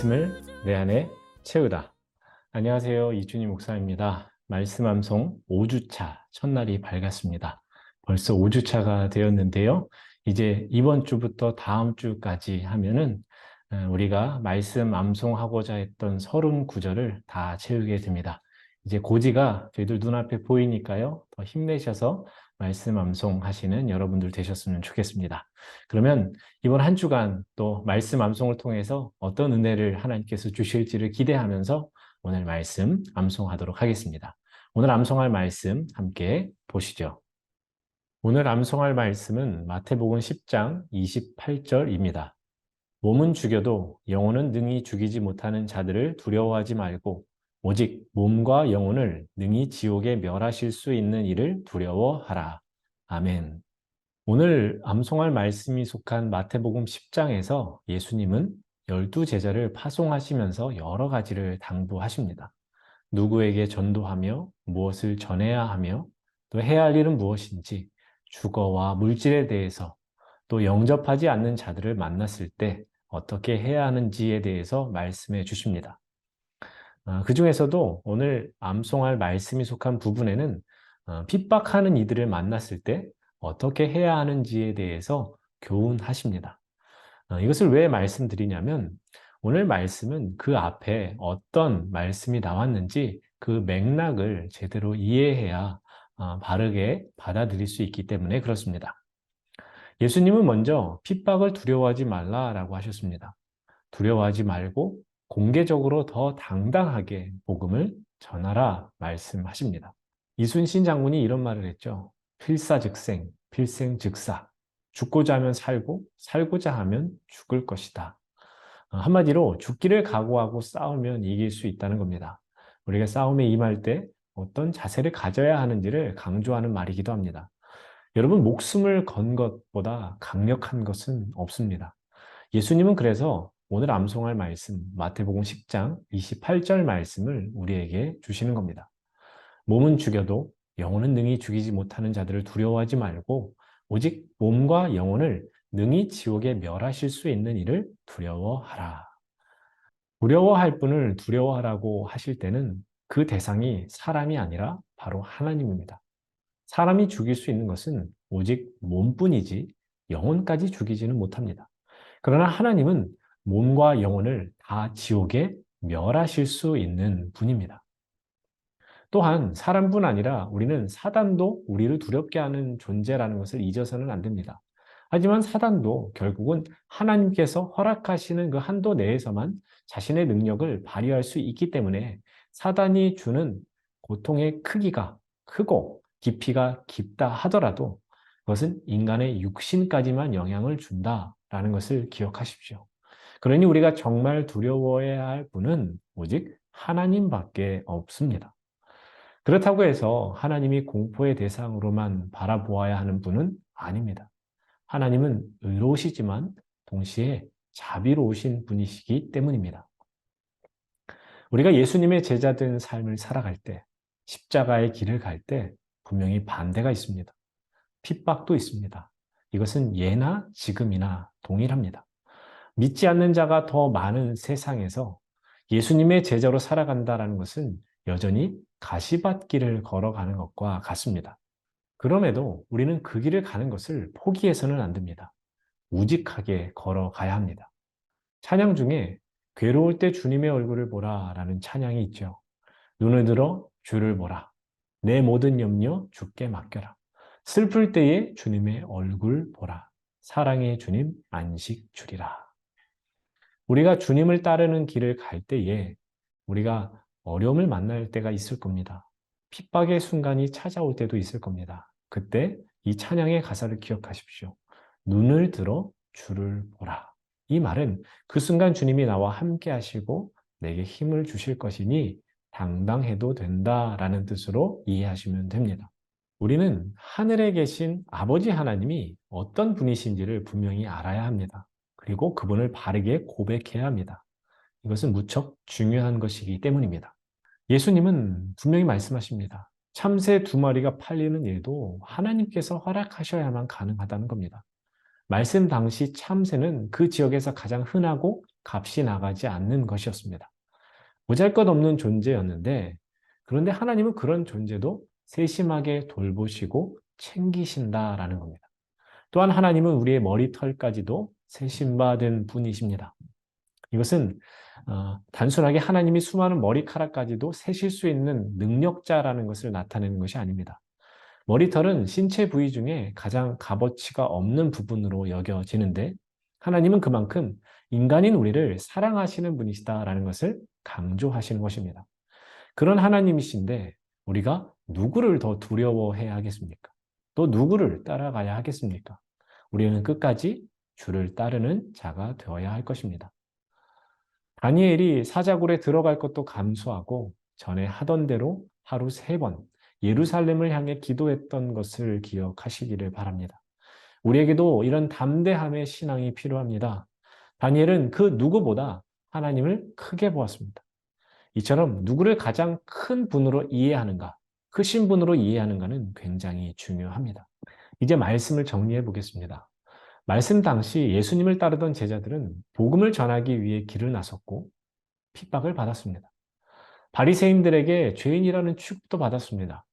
말씀을 내 안에 채우다. 안녕하세요. 이준희 목사입니다. 말씀 암송 5주차 첫날이 밝았습니다. 벌써 5주차가 되었는데요. 이제 이번 주부터 다음 주까지 하면은 우리가 말씀 암송하고자 했던 30구절을 다 채우게 됩니다. 이제 고지가 저희들 눈앞에 보이니까요. 더 힘내셔서 말씀 암송하시는 여러분들 되셨으면 좋겠습니다. 그러면 이번 한 주간 또 말씀 암송을 통해서 어떤 은혜를 하나님께서 주실지를 기대하면서 오늘 말씀 암송하도록 하겠습니다. 오늘 암송할 말씀 함께 보시죠. 오늘 암송할 말씀은 마태복음 10장 28절입니다. 몸은 죽여도 영혼은 능히 죽이지 못하는 자들을 두려워하지 말고 오직 몸과 영혼을 능히 지옥에 멸하실 수 있는 이를 두려워하라. 아멘. 오늘 암송할 말씀이 속한 마태복음 10장에서 예수님은 12제자를 파송하시면서 여러 가지를 당부하십니다. 누구에게 전도하며 무엇을 전해야 하며 또 해야 할 일은 무엇인지 주거와 물질에 대해서 또 영접하지 않는 자들을 만났을 때 어떻게 해야 하는지에 대해서 말씀해 주십니다. 그 중에서도 오늘 암송할 말씀이 속한 부분에는 핍박하는 이들을 만났을 때 어떻게 해야 하는지에 대해서 교훈하십니다. 이것을 왜 말씀드리냐면 오늘 말씀은 그 앞에 어떤 말씀이 나왔는지 그 맥락을 제대로 이해해야 바르게 받아들일 수 있기 때문에 그렇습니다. 예수님은 먼저 핍박을 두려워하지 말라라고 하셨습니다. 두려워하지 말고 공개적으로 더 당당하게 복음을 전하라 말씀하십니다. 이순신 장군이 이런 말을 했죠. 필사즉생, 필생즉사. 죽고자 하면 살고, 살고자 하면 죽을 것이다. 한마디로 죽기를 각오하고 싸우면 이길 수 있다는 겁니다. 우리가 싸움에 임할 때 어떤 자세를 가져야 하는지를 강조하는 말이기도 합니다. 여러분, 목숨을 건 것보다 강력한 것은 없습니다. 예수님은 그래서 오늘 암송할 말씀, 마태복음 10장 28절 말씀을 우리에게 주시는 겁니다. 몸은 죽여도 영혼은 능히 죽이지 못하는 자들을 두려워하지 말고 오직 몸과 영혼을 능히 지옥에 멸하실 수 있는 이를 두려워하라. 두려워할 분을 두려워하라고 하실 때는 그 대상이 사람이 아니라 바로 하나님입니다. 사람이 죽일 수 있는 것은 오직 몸뿐이지 영혼까지 죽이지는 못합니다. 그러나 하나님은 몸과 영혼을 다 지옥에 멸하실 수 있는 분입니다. 또한 사람뿐 아니라 우리는 사단도 우리를 두렵게 하는 존재라는 것을 잊어서는 안 됩니다. 하지만 사단도 결국은 하나님께서 허락하시는 그 한도 내에서만 자신의 능력을 발휘할 수 있기 때문에 사단이 주는 고통의 크기가 크고 깊이가 깊다 하더라도 그것은 인간의 육신까지만 영향을 준다라는 것을 기억하십시오. 그러니 우리가 정말 두려워해야 할 분은 오직 하나님밖에 없습니다. 그렇다고 해서 하나님이 공포의 대상으로만 바라보아야 하는 분은 아닙니다. 하나님은 의로우시지만 동시에 자비로우신 분이시기 때문입니다. 우리가 예수님의 제자된 삶을 살아갈 때, 십자가의 길을 갈 때 분명히 반대가 있습니다. 핍박도 있습니다. 이것은 예나 지금이나 동일합니다. 믿지 않는 자가 더 많은 세상에서 예수님의 제자로 살아간다는 것은 여전히 가시밭길을 걸어가는 것과 같습니다. 그럼에도 우리는 그 길을 가는 것을 포기해서는 안 됩니다. 우직하게 걸어가야 합니다. 찬양 중에 괴로울 때 주님의 얼굴을 보라 라는 찬양이 있죠. 눈을 들어 주를 보라. 내 모든 염려 주께 맡겨라. 슬플 때에 주님의 얼굴 보라. 사랑의 주님 안식 주리라. 우리가 주님을 따르는 길을 갈 때에 우리가 어려움을 만날 때가 있을 겁니다. 핍박의 순간이 찾아올 때도 있을 겁니다. 그때 이 찬양의 가사를 기억하십시오. 눈을 들어 주를 보라. 이 말은 그 순간 주님이 나와 함께 하시고 내게 힘을 주실 것이니 당당해도 된다라는 뜻으로 이해하시면 됩니다. 우리는 하늘에 계신 아버지 하나님이 어떤 분이신지를 분명히 알아야 합니다. 그리고 그분을 바르게 고백해야 합니다. 이것은 무척 중요한 것이기 때문입니다. 예수님은 분명히 말씀하십니다. 참새 2마리가 팔리는 일도 하나님께서 허락하셔야만 가능하다는 겁니다. 말씀 당시 참새는 그 지역에서 가장 흔하고 값이 나가지 않는 것이었습니다. 보잘것없는 존재였는데 그런데 하나님은 그런 존재도 세심하게 돌보시고 챙기신다라는 겁니다. 또한 하나님은 우리의 머리털까지도 세심받은 분이십니다. 이것은 단순하게 하나님이 수많은 머리카락까지도 세실 수 있는 능력자라는 것을 나타내는 것이 아닙니다. 머리털은 신체 부위 중에 가장 값어치가 없는 부분으로 여겨지는데 하나님은 그만큼 인간인 우리를 사랑하시는 분이시다라는 것을 강조하시는 것입니다. 그런 하나님이신데 우리가 누구를 더 두려워해야 하겠습니까? 또 누구를 따라가야 하겠습니까? 우리는 끝까지 주를 따르는 자가 되어야 할 것입니다. 다니엘이 사자굴에 들어갈 것도 감수하고 전에 하던 대로 하루 3번 예루살렘을 향해 기도했던 것을 기억하시기를 바랍니다. 우리에게도 이런 담대함의 신앙이 필요합니다. 다니엘은 그 누구보다 하나님을 크게 보았습니다. 이처럼 누구를 가장 큰 분으로 이해하는가, 크신 분으로 이해하는가는 굉장히 중요합니다. 이제 말씀을 정리해 보겠습니다. 말씀 당시 예수님을 따르던 제자들은 복음을 전하기 위해 길을 나섰고 핍박을 받았습니다. 바리새인들에게 죄인이라는 취급도 받았습니다.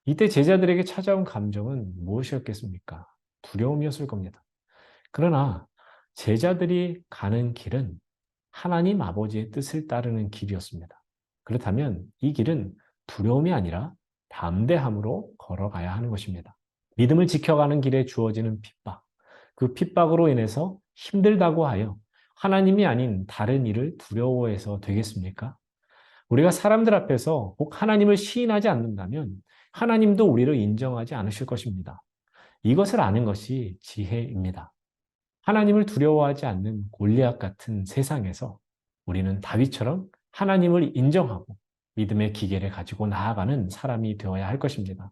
이때 제자들에게 찾아온 감정은 무엇이었겠습니까? 두려움이었을 겁니다. 그러나 제자들이 가는 길은 하나님 아버지의 뜻을 따르는 길이었습니다. 그렇다면 이 길은 두려움이 아니라 담대함으로 걸어가야 하는 것입니다. 믿음을 지켜가는 길에 주어지는 핍박, 그 핍박으로 인해서 힘들다고 하여 하나님이 아닌 다른 일을 두려워해서 되겠습니까? 우리가 사람들 앞에서 꼭 하나님을 시인하지 않는다면 하나님도 우리를 인정하지 않으실 것입니다. 이것을 아는 것이 지혜입니다. 하나님을 두려워하지 않는 골리앗 같은 세상에서 우리는 다윗처럼 하나님을 인정하고 믿음의 기계를 가지고 나아가는 사람이 되어야 할 것입니다.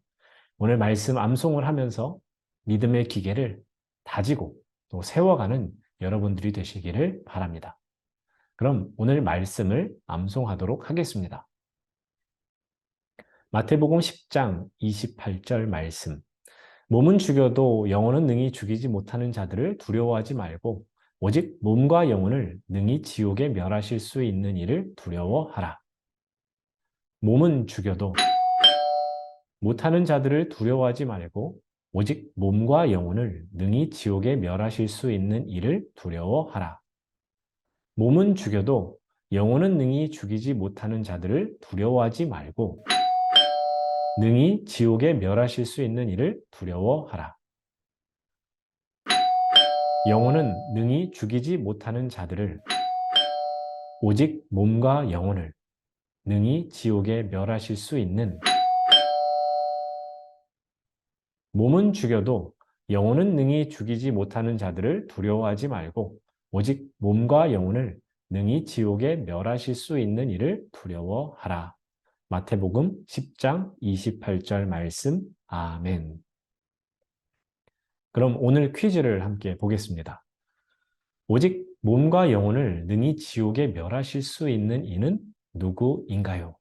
오늘 말씀 암송을 하면서 믿음의 기계를 다지고 또 세워가는 여러분들이 되시기를 바랍니다. 그럼 오늘 말씀을 암송하도록 하겠습니다. 마태복음 10장 28절 말씀. 몸은 죽여도 영혼은 능히 죽이지 못하는 자들을 두려워하지 말고 오직 몸과 영혼을 능히 지옥에 멸하실 수 있는 이를 두려워하라. 몸은 죽여도 못하는 자들을 두려워하지 말고 오직 몸과 영혼을 능히 지옥에 멸하실 수 있는 이를 두려워하라. 몸은 죽여도 영혼은 능히 죽이지 못하는 자들을 두려워하지 말고 능히 지옥에 멸하실 수 있는 이를 두려워하라. 영혼은 능히 죽이지 못하는 자들을 오직 몸과 영혼을 능히 지옥에 멸하실 수 있는 몸은 죽여도 영혼은 능히 죽이지 못하는 자들을 두려워하지 말고 오직 몸과 영혼을 능히 지옥에 멸하실 수 있는 이를 두려워하라. 마태복음 10장 28절 말씀. 아멘. 그럼 오늘 퀴즈를 함께 보겠습니다. 오직 몸과 영혼을 능히 지옥에 멸하실 수 있는 이는 누구인가요?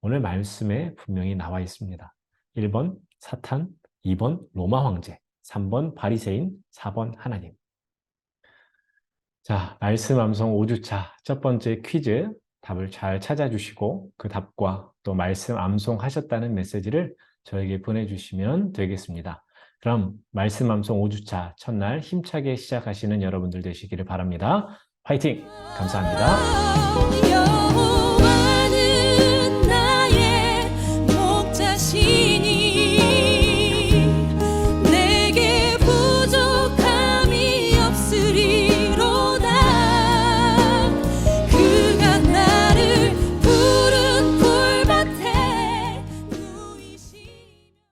오늘 말씀에 분명히 나와 있습니다. 1번 사탄, 2번 로마 황제, 3번 바리새인, 4번 하나님. 자, 말씀 암송 5주차 첫 번째 퀴즈 답을 잘 찾아주시고 그 답과 또 말씀 암송하셨다는 메시지를 저에게 보내주시면 되겠습니다. 그럼 말씀 암송 5주차 첫날 힘차게 시작하시는 여러분들 되시기를 바랍니다. 화이팅! 감사합니다.